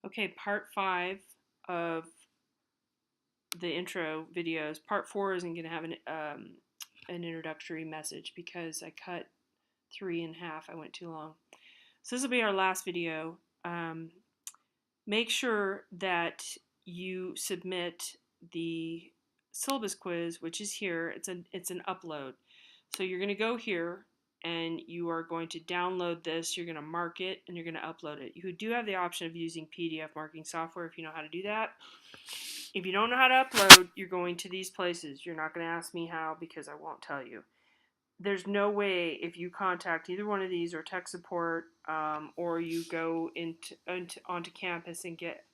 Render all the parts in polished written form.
Okay, part 5 of the intro videos. Part 4 isn't going to have an introductory message because I cut 3 in half. I went too long. So this will be our last video. Make sure that you submit the syllabus quiz, which is here. It's an upload. So you're going to go here and you are going to download this. You're going to mark it and you're going to upload it. You do have the option of using PDF marking software if you know how to do that. If you don't know how to upload, you're going to these places. You're not going to ask me how because I won't tell you. There's no way if you contact either one of these or tech support or you go onto campus and get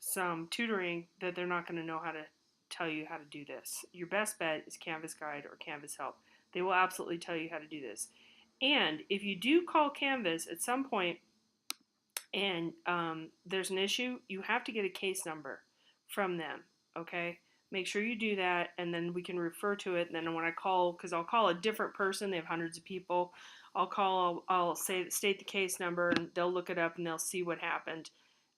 some tutoring that they're not going to know how to tell you how to do this. Your best bet is Canvas Guide or Canvas Help. They will absolutely tell you how to do this. And if you do call Canvas at some point and there's an issue, you have to get a case number from them, okay? Make sure you do that, and then we can refer to it. And then when I call, because I'll call a different person, they have hundreds of people. I'll state the case number, and they'll look it up, and they'll see what happened,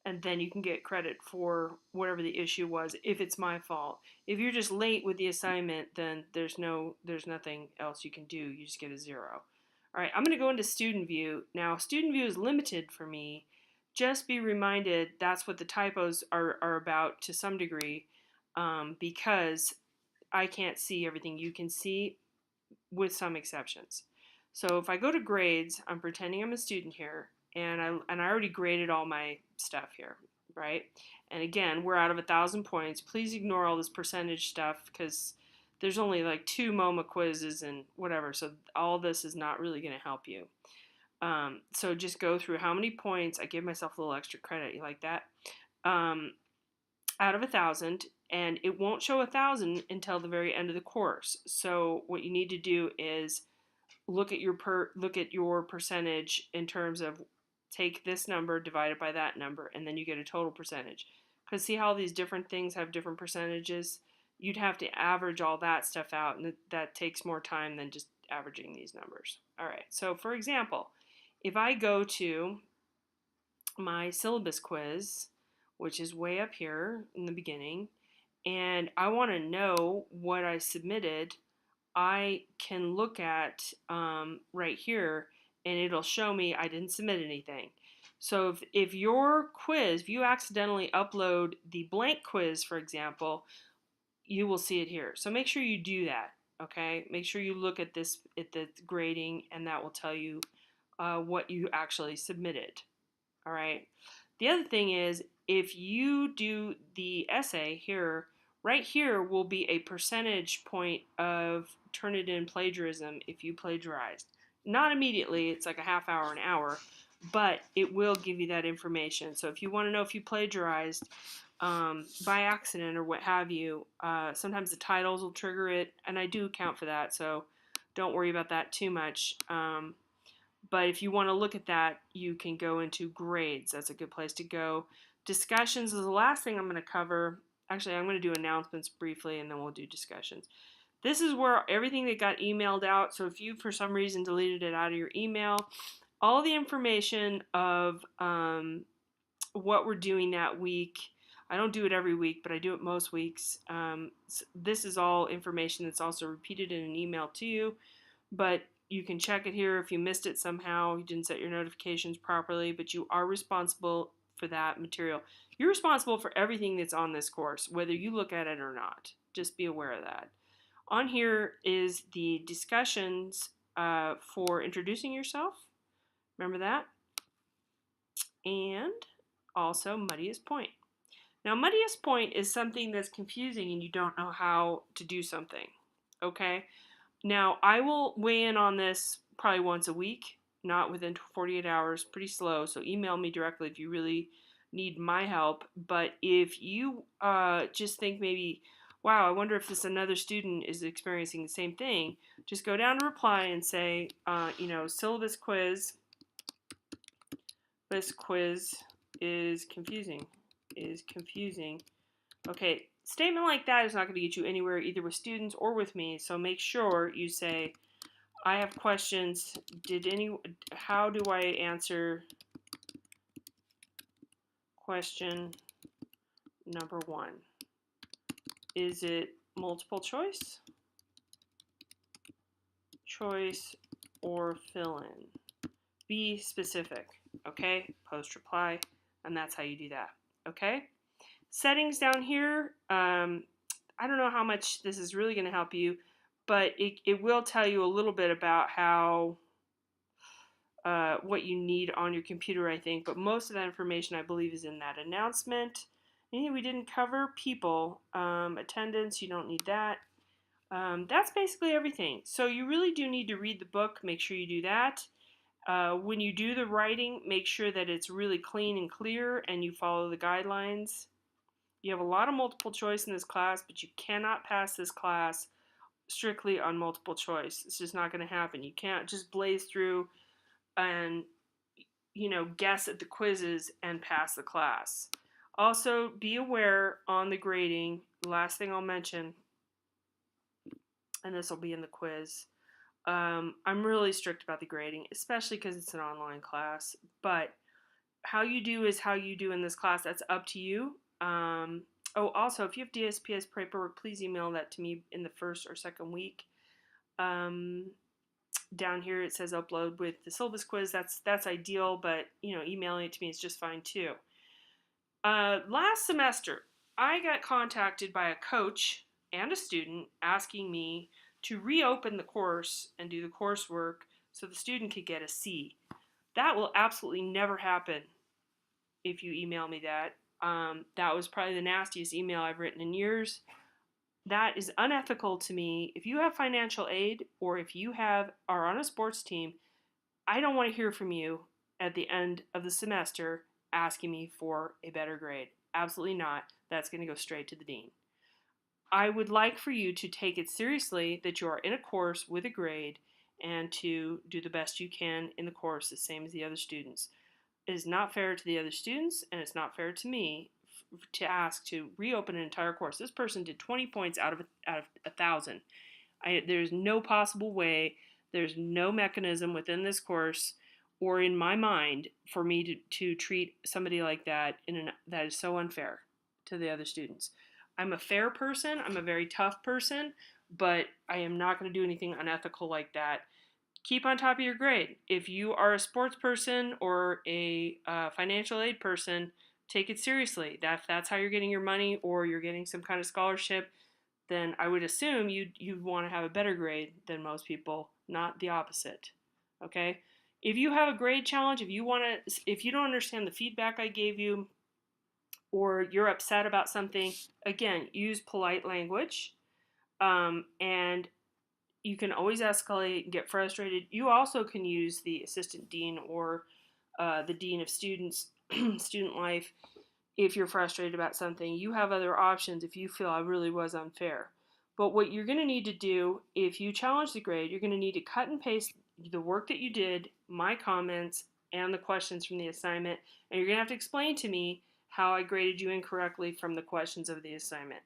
and then you can get credit for whatever the issue was if it's my fault. If you're just late with the assignment, then there's nothing else you can do. You just get a 0. All right, I'm going to go into student view. Now, student view is limited for me. Just be reminded that's what the typos are about to some degree, because I can't see everything you can see with some exceptions. So if I go to grades, I'm pretending I'm a student here, and I already graded all my stuff here, right? And again, we're out of 1,000 points. Please ignore all this percentage stuff because there's only like 2 MoMA quizzes and whatever, so all this is not really going to help you. So just go through how many points. I give myself a little extra credit. You like that? Out of 1,000, and it won't show 1,000 until the very end of the course. So what you need to do is look at your percentage in terms of take this number divided by that number, and then you get a total percentage. Because see how these different things have different percentages? You'd have to average all that stuff out, and that takes more time than just averaging these numbers. All right, so for example, if I go to my syllabus quiz, which is way up here in the beginning, and I want to know what I submitted, I can look at right here and it'll show me I didn't submit anything. So if your quiz, if you accidentally upload the blank quiz, for example, you will see it here. So make sure you do that, okay? Make sure you look at this at the grading, and that will tell you what you actually submitted. All right. The other thing is if you do the essay here, right here will be a percentage point of Turnitin plagiarism if you plagiarized. Not immediately, it's like a half hour, an hour, but it will give you that information. So if you want to know if you plagiarized by accident or what have you, sometimes the titles will trigger it, and I do account for that, so don't worry about that too much. But if you want to look at that, you can go into grades. That's a good place to go. Discussions is the last thing I'm going to cover. Actually, I'm going to do announcements briefly, and then we'll do discussions. This is where everything that got emailed out, so if you for some reason deleted it out of your email, all the information of what we're doing that week. I don't do it every week, but I do it most weeks. This is all information that's also repeated in an email to you, but you can check it here if you missed it somehow, you didn't set your notifications properly, but you are responsible for that material. You're responsible for everything that's on this course, whether you look at it or not. Just be aware of that. On here is the discussions for introducing yourself. Remember that? And also muddiest point. Now, muddiest point is something that's confusing and you don't know how to do something. Okay? Now, I will weigh in on this probably once a week, not within 48 hours, pretty slow, so email me directly if you really need my help. But if you just think maybe, wow, I wonder if this another student is experiencing the same thing, just go down to reply and say, syllabus quiz, this quiz is confusing, Okay, statement like that is not going to get you anywhere either with students or with me, so make sure you say, I have questions. How do I answer Question number 1. Is it multiple choice, or fill in? Be specific, okay? Post reply, and that's how you do that, okay? Settings down here, I don't know how much this is really going to help you, but it will tell you a little bit about how what you need on your computer, I think, but most of that information, I believe, is in that announcement. Anything we didn't cover, people, attendance, you don't need that. That's basically everything. So you really do need to read the book. Make sure you do that. When you do the writing, make sure that it's really clean and clear and you follow the guidelines. You have a lot of multiple choice in this class, but you cannot pass this class strictly on multiple choice. It's just not going to happen. You can't just blaze through and guess at the quizzes and pass the class. Also, be aware on the grading. Last thing I'll mention, and this will be in the quiz. I'm really strict about the grading, especially because it's an online class. But how you do is how you do in this class. That's up to you. Also, if you have DSPS paperwork, please email that to me in the first or second week. Down here it says upload with the syllabus quiz. That's ideal, but emailing it to me is just fine too. Last semester, I got contacted by a coach and a student asking me to reopen the course and do the coursework so the student could get a C. That will absolutely never happen if you email me that. That was probably the nastiest email I've written in years. That is unethical to me. If you have financial aid or if you are on a sports team, I don't want to hear from you at the end of the semester asking me for a better grade. Absolutely not. That's going to go straight to the dean. I would like for you to take it seriously that you are in a course with a grade and to do the best you can in the course, the same as the other students. It is not fair to the other students, and it's not fair to me to ask to reopen an entire course. This person did 20 points out of 1,000. There's no possible way, there's no mechanism within this course or in my mind for me to treat somebody like that that is so unfair to the other students. I'm a fair person, I'm a very tough person, but I am not going to do anything unethical like that. Keep on top of your grade. If you are a sports person or a financial aid person, take it seriously. If that's how you're getting your money or you're getting some kind of scholarship, then I would assume you'd want to have a better grade than most people, not the opposite. Okay? If you have a grade challenge, if you don't understand the feedback I gave you, or you're upset about something, again, use polite language, and you can always escalate and get frustrated. You also can use the assistant dean or the dean of students, student life. If you're frustrated about something, you have other options if you feel I really was unfair. But what you're going to need to do, if you challenge the grade, you're going to need to cut and paste the work that you did, my comments, and the questions from the assignment, and you're going to have to explain to me how I graded you incorrectly from the questions of the assignment.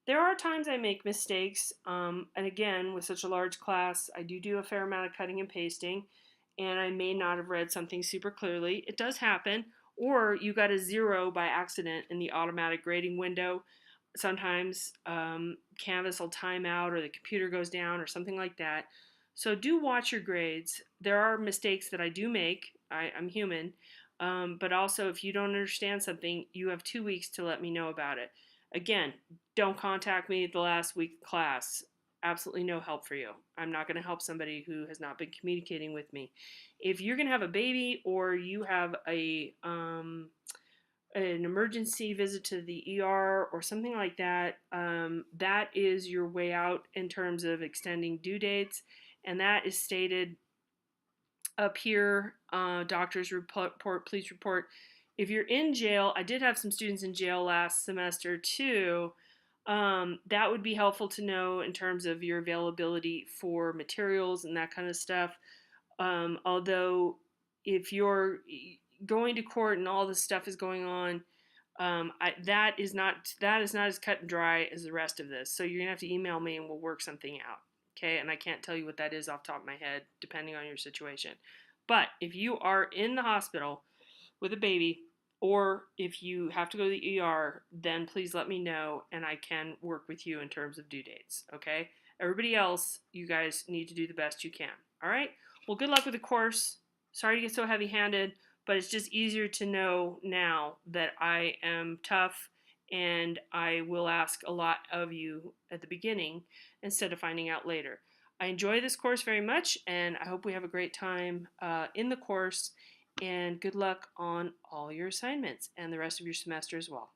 There are times I make mistakes, and again, with such a large class, I do a fair amount of cutting and pasting, and I may not have read something super clearly. It does happen. Or you got a 0 by accident in the automatic grading window. Sometimes Canvas will time out or the computer goes down or something like that. So do watch your grades. There are mistakes that I do make. I'm human. But also, if you don't understand something, you have 2 weeks to let me know about it. Again, don't contact me the last week of class. Absolutely no help for you. I'm not going to help somebody who has not been communicating with me. If you're going to have a baby or you have an emergency visit to the ER or something like that, that is your way out in terms of extending due dates, and that is stated up here. Doctors report, please report. If you're in jail, I did have some students in jail last semester too. That would be helpful to know in terms of your availability for materials and that kind of stuff. Although if you're going to court and all this stuff is going on, that is not as cut and dry as the rest of this. So you're gonna have to email me and we'll work something out. Okay, and I can't tell you what that is off the top of my head, depending on your situation. But if you are in the hospital with a baby Or if you have to go to the ER, then please let me know and I can work with you in terms of due dates. Okay? Everybody else, you guys need to do the best you can. All right? Well, good luck with the course. Sorry to get so heavy handed, but it's just easier to know now that I am tough and I will ask a lot of you at the beginning instead of finding out later. I enjoy this course very much and I hope we have a great time in the course, and good luck on all your assignments and the rest of your semester as well.